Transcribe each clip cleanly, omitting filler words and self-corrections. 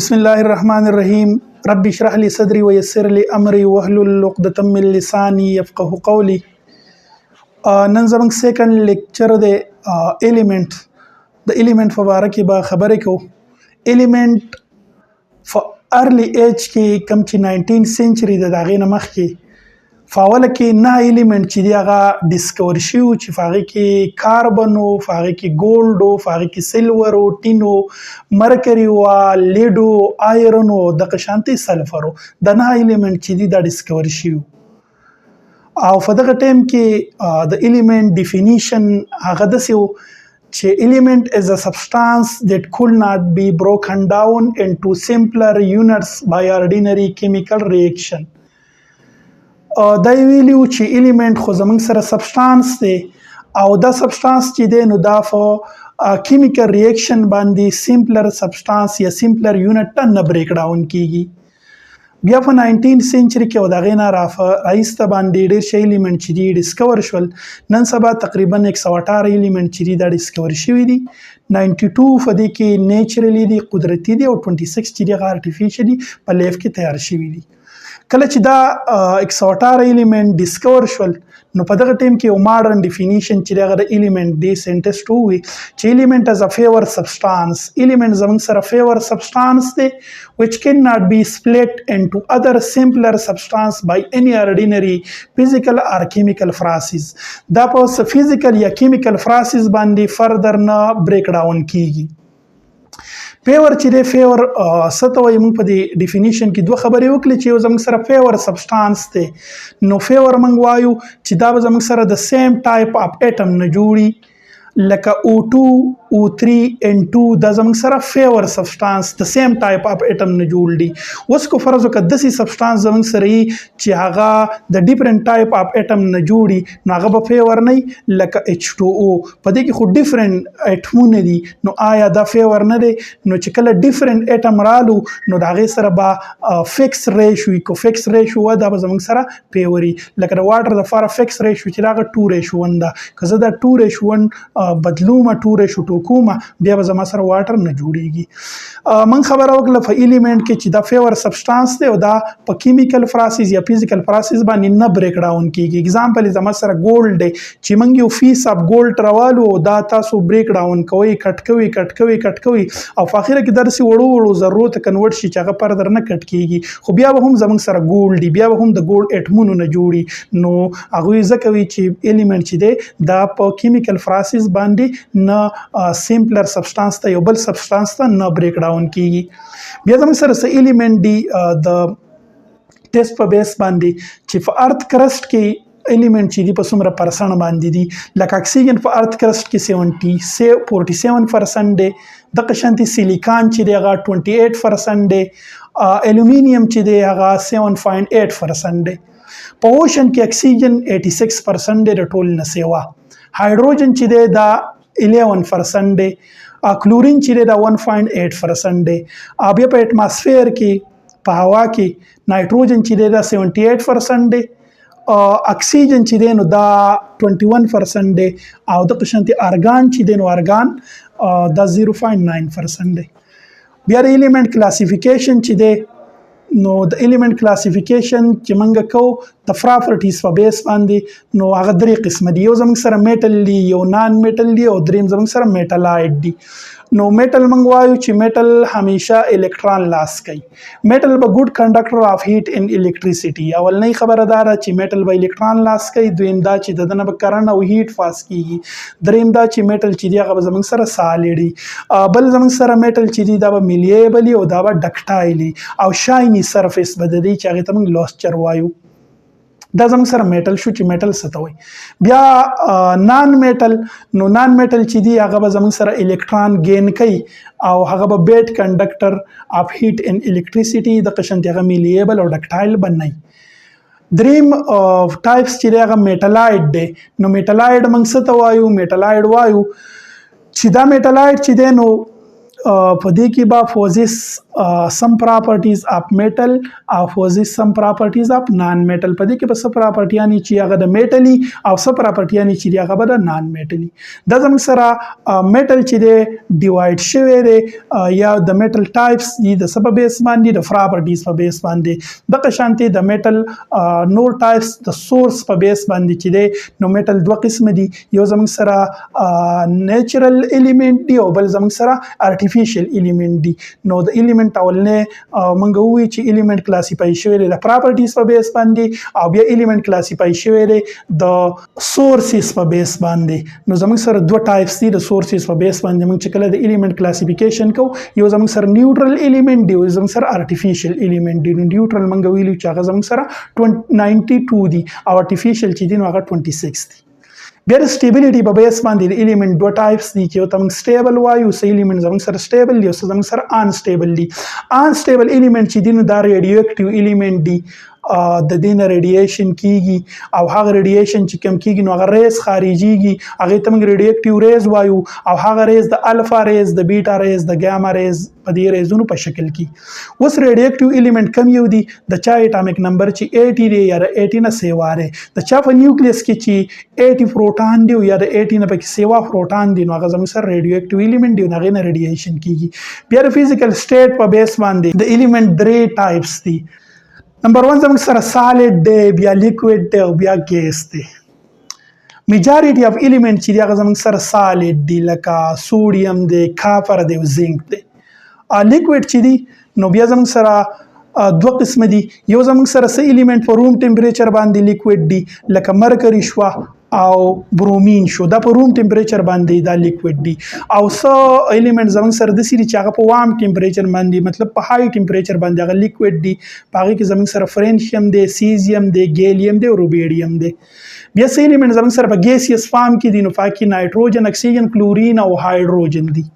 بسم الله الرحمن الرحیم رب اشرح لي صدري ويسر لي امري واحلل عقدة من لساني يفقهوا قولي. نن زموږ سیکنډ لیکچر د ایلیمنٹ په باره کې به خبرې کوو. ایلیمنٹ په ارلی ایج کې کم چې 19 سنچري د هغې نه مخکې په اوله کې 9 ایلیمنٹ چې دي هغه ډسکور شوي وو چې په هغې کې کاربن و، په هغې کې ګولډ و، په هغې کې سلور و، ټین و، مرکري و، لیډ و، آیرن و، دغه شانتې سلفر و. دا 9 ایلیمنٹ چې دي دا ډسکور شوي وو. او په دغه ټایم کې د ایلیمنٹ ډیفینیشن هغه داسې و چې element is a substance that could not be broken down into simpler units by ordinary chemical reaction. دا ویلیو چې element خو زموږ سره سبسټانس دی او دا سبسټانس چې دی نو دا په chemical reaction باندې simpler substance یا simpler unit ته نه break down کیږي. بیا په 19 سنچري کې او د هغې نه راایسته باندې ډېر شي ایلیمنټ چې دي ډسکور شول. نن سبا تقریبا 118 ایلیمنټ چې دي دا ډسکور شوي دي. 92 په دې کې نیچرلی دي، قدرتي دي، او 26 چې دي هغه ارټیفیشلي په لیف کې تیار شوي دي. کله چې دا 118 ایلیمنٹ ډسکور شول نو په دغه ټیم کې یو ماډرن ډیفینیشن چې هغه د ایلیمنٹ دی سینټسټ ووي چې ایلیمنٹ از ا فیور سبسټانس. ایلیمنٹ زموږ سره فیور سبسټانس دی which cannot be split into other simpler substance by any ordinary physical or chemical process. دا په فزیکل یا کیمیکل پروسس باندې فردر نه بریک ډاون کیږي. فیور چې دی فیور څه ته وایي؟ موږ په دې ډیفینیشن کې دوه خبرې وکړې چې یو زموږ سره فیور سبسټانس دی نو فیور موږ وایو چې دا به زموږ سره د سیم ټایپ اف اټم نه جوړي لکه O2 O3 N2 دا زموږ سره فیور سبسټانس د سیم ټایپ اف اټم نه جوړ دي. اوس کو فرض وکړه داسې سبسټانس زموږ سره وي چې هغه د ډیفرنٹ ټایپ اف اټم نه جوړي نو هغه به فیور نه لکه H2O. په دې کې خو ډیفرنٹ اټمونه دي نو آیا دا فیور نه دی؟ نو چې کله ډیفرنٹ اټم رالو نو د هغې سره به فکس ریشو وي. کو فکس ریشو وه دا به زموږ سره فیوري. لکه د واټر دپاره فکس ریشو چې هغه 2:1 ده. که زه دا 2:1 بدلومه 2:2 کومه بیا به زما سره واټر نه جوړیږي. من خبره وکړه په ایلیمنٹ کې چې دا فیور سبسټانس دی او دا په کیمیکل پروسس یا فزیکل پروسس باندې نه بریک ډاون کیږي. اگزامپل زما سره ګولډ دی چې موږ یو فیس اف ګولډ راوالو او دا تاسو بریک ډاون کوئ، کټ کوئ او په اخره کې درسي وړو ذرو ته کنورټ شي چې هغه فردر نه کټ کیږي خو بیا به هم زموږ سره ګولډ دی، بیا به هم د ګولډ اټمونو نه جوړي. نو هغوی ځکه وي چې ایلیمنٹ چې دی دا په کیمیکل پروسس باندې نه سیمپلر سبسټانس ته یو بل سبسټانس ته نه بریک ډاون کیږي. بیا زموږ سره څه ایلیمنٹ دی د ټیسټ په بیس باندې چې په ارت کرسټ کې ایلیمنٹ چې دی په څومره پرسنټ باندې دي. لکه اکسیجن په ارت کرسټ کې 47% دی، دغه شانتې سیلیکان چې دی هغه 28% دی، الومینیم چې دی هغه 7.8% دی. په اوشن کې اکسیجن 86% دی د ټول نه سیوا. هایدروجن چې دی دا 11% دی، کلورین چې دی دا 1.8% دی. بیا په اټماسفیر کې په هوا کې نایټروجن چې دی دا 78% دی، اکسیجن چې دی نو دا 21% دی، او دغه شانتې ارګان چې دی نو ارګان دا 0.9% دی. بیا د ایلیمنٹ کلاسیفیکیشن چې دی نو د ایلیمنٹ کلاسیفیکیشن چې موږ کوو د پراپرټیز په بیس باندې نو هغه 3 قسمه دي. یو زموږ سره میټل دی، یو نان میټل دی، او دریم زموږ سره میټلایډ دی. نو میټل موږ وایو چې میټل همیشه الکترون لاس کوي. میټل به ګډ کنډکټر اف هیټ ان الکتریسيټي. اولنۍ خبره دا ده چې میټل به الکترون لاس کوي، دویم دا چې دنه به کرنټ او هیټ پاس کیږي، دریم دا چې میټل چې دی هغه زموږ سره سالډ دی، بل زموږ سره میټل چې دی دا به میلیبل او دا به ډکټایل او شایني سرفیس به د دې چې هغه ته موږ لوسچر وایو. دا زموږ سره میټل شو چې میټل څه ته وایي. بیا نان میټل، نو نان میټل چې دی هغه به زموږ سره الکترون گین کوي او هغه به بیډ کنډکټر اف هیټ ان الکتریسيټي دغه شانتې هغه میلیبل او ډکټایل بنئ. دریم ټایپس چې دی هغه میټلایډ دی. نو میټلایډ موږ څه ته وایو؟ میټلایډ وایو چې دا میټلایډ چې دی نو په دې کې به فوزیس some properties of metal او possess some properties of non metal. په دې کې به څه پراپرټیانې چې هغه د میټلي او څه پراپرټیانې چې هغه به د نان میټلي. دا زموږ سره میټل چې دی ډیوایډ شوی دی یا د میټل ټایپس دي د څه په بیس باندې د پراپرټیز په بیس باندې. دغه شانتې د میټل نور ټایپس د سورس په بیس باندې چې دی نو میټل دوه قسم دي. یو زموږ سره نیچرل الیمنٹ دی او بل زموږ سره ارتفیشل الیمنٹ دی. نو د الیمنٹ اولنه مونږ وی چې الیمنٹ کلاسیفای شوی دی د پراپرټیز په بیس باندې او بیا الیمنٹ کلاسیفای شوی دی د سورسز په بیس باندې. نو زموږ سره دوه ټایپس دي د سورسز په بیس باندې. مونږ چې کله د الیمنٹ کلاسیفیکیشن کو یو زموږ سره نیوټرل الیمنٹ دی او زموږ سره ارتفیشل الیمنٹ دی. نو نیوټرل مونږ ویلو چې هغه زموږ سره 92 دی او ارتفیشل چې دی نو هغه 26 دی. بیا د سټیبلیټي په بیس باندې د الیمنٹ دوه ټایپس دي چې یو ته موږ سټیبل وایو څه الیمنٹ زموږ سره سټیبل دي او څه زموږ سره ان سټیبل دي. ان سټیبل الیمنٹ چې دي نو دا ریډیو اکټیو الیمنٹ دي د دې نه ریډیشن کیږي او هغه ریډیشن چې کم کیږي نو هغه ریز خارجيږي هغه ته موږ ریډیو اکټیو ریز وایو او هغه ریز د الفا ریز د بیټا ریز د ګاما ریز په دې ریزونو په شکل کې. اوس ریډیو اکټیو الیمنٹ کم یو دي د چا اټامیک نمبر چې 80 دی یا 80 نه سیوا دی. د چا په نیوکلیس کې چې 80 پروټون دی یا د 80 نه پکې سیوا پروټون دی نو هغه زموږ سره ریډیو اکټیو الیمنٹ دی نو هغه نه ریډیشن کیږي. بیا د فزیکل سټیټ په بیس باندې د الیمنٹ درې ټایپس دي. نمبر 1 زموږ سره سالډ دی بیا لیکوډ دی او بیا ګیس دی. میجارټي اف الیمنٹ چې هغه زموږ سره سالډ دی لکه سوډیم دی کاپر دی او زنک دی. لیکوډ چې دی نو بیا زموږ سره دوه قسم دي. یو زموږ سره څه الیمنٹ په روم ټمپریچر باندې لیکوډ دی لکه مرکری شو او برومین شو دا په روم ټمپریچر باندې دا لیکوډ دی. او څه الیمنٹ زموږ سره د سری چې هغه په وارم ټمپریچر باندې مطلب په های ټمپریچر باندې هغه لیکوډ دی. په هغه کې زموږ سره فرینشیم دی سیزیم دی ګیلیم دی او روبیډیم دی. بیا څه الیمنٹ زموږ سره په ګیسیس فارم کې دي نو پاکي نایټروجن اکسیجن کلورین او هایدروجن دی.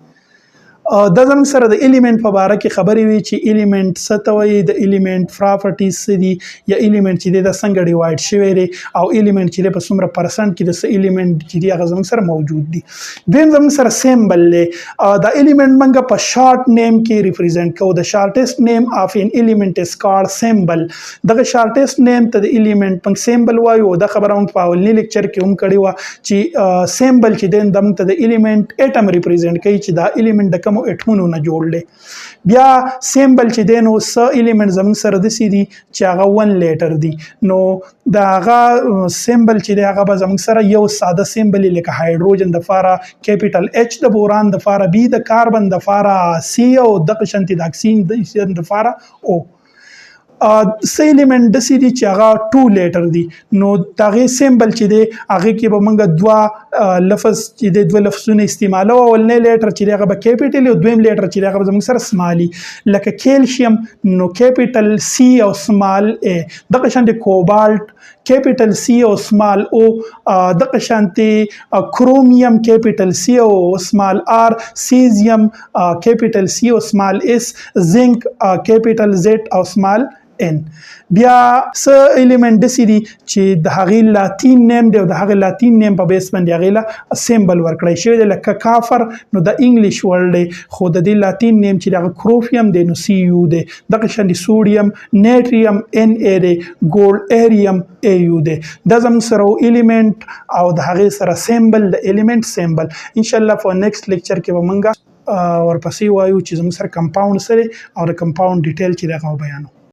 دا زموږ سره د الیمنٹ په باره کې خبرې وي چې الیمنٹ څه ته وایي د الیمنٹ پراپرټیز څه دي یا الیمنٹ چې دی د څنګه ډیوایډ شوی دی او الیمنٹ چې دی په څومره پرسنټ کې د څه الیمنٹ چې دی هغه زموږ سره موجود دي. دویم زموږ سره سیمبل دی. دا الیمنٹ موږ په شارټ نیم کې ریپرزینټ کوو. د شارټیسټ نیم اف ان الیمنٹ از کالډ سیمبل. دغه شارټیسټ نیم ته د الیمنٹ موږ سیمبل وایو. دا خبره موږ په اولني لیکچر کې هم کړې وه چې سیمبل چې دی د موږ ته د الیمنٹ اټم ریپرزینټ کوي چې دا الیمنٹ د کوم اټمونو نه جوړ دی. بیا سیمبل چې دی نو څه الیمنٹ زموږ سره داسې دي چې هغه 1 لیټر دي. نو د هغه سیمبل چې دی هغه به زموږ سره یو ساده سیمبل لکه هایدروجن د فاره کیپیټل اچ د بوران د فاره بی د کاربن د فاره سی او دغه شانتې د اکسیجن د فاره او. څه الیمنٹ داسې دي چې هغه 2 لیټر دي. نو د هغې سیمبل چې دی هغې کې به موږ دوه لفظ چې دی دوه لفظونه استعمالو. اولنی لیټر چې دی هغه به کیپیټل او دویم لیټر چې دی هغه به زموږ سره سمالي لکه کیلشیم نو کیپیټل سی او سمال ا. دغه شانتې کوبالټ کیپیټل سی او سمال او. دغه شانتې کرومیم کیپیټل سی او سمال آر. سیزیم کیپیټل سی او سمال اس. زنک کیپیټل زیډ او سمال ان. بیا څه الیمنٹ داسې دي چې د هغې لاتین نیم دی او د هغې لاتین نیم په بیس باندې هغې له سیمبل ورکړی شوی دی لکه کافر نو د انګلیش ورډ دی خو د دې لاتین نیم چې د هغه کروفیم دی نو سی یو دی. دغه شانتې سوډیم نیټریم ان ای دی. ګولډ ایریم ای یو دی. دا زموږ سره الیمنٹ او د هغې سره سیمبل د الیمنٹ سیمبل. انشاءالله په نیکسټ لیکچر کې به موږ ورپسې وایو چې زموږ سره کمپاوند سره او د کمپاوند ډیټیل چې دی هغه بیانو.